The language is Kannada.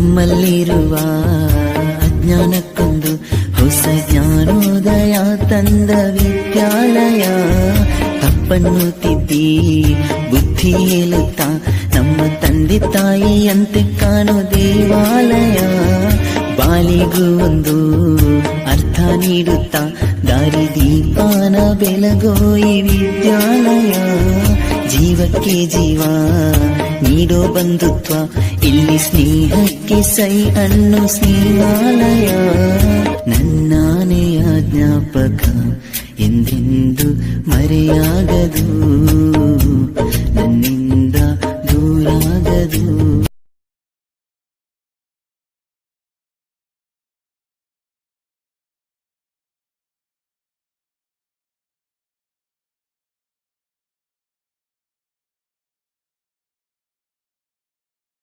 ನಮ್ಮಲ್ಲಿರುವ ಅಜ್ಞಾನಕ್ಕೊಂದು ಹೊಸ ಜ್ಞಾನೋದಯ ತಂದ ವಿದ್ಯಾಲಯ. ತಪ್ಪನ್ನು ತಿದ್ದಿ ಬುದ್ಧಿ ಹೇಳುತ್ತಾ ನಮ್ಮ ತಂದೆ ತಾಯಿಯಂತೆ ಕಾಣೋ ದೇವಾಲಯ. ಬಾಳಿಗೂ ಒಂದು ಅರ್ಥ ನೀಡುತ್ತಾ ದಾರಿ ದೀಪಾನ ಬೆಳಗೋ ಈ ವಿದ್ಯಾಲಯ. ಜೀವಕ್ಕೆ ಜೀವ ನೀಡೋ ಬಂಧುತ್ವ, ಇಲ್ಲಿ ಸ್ನೇಹಕ್ಕೆ ಸೈ ಅನ್ನೋ ಸ್ನೇಹಾಲಯ. ನನ್ನಾನೆಯ ಜ್ಞಾಪಕ ಎಂದೆಂದು ಮರೆಯಾಗದು, ನನ್ನಿಂದ ದೂರಾಗದು.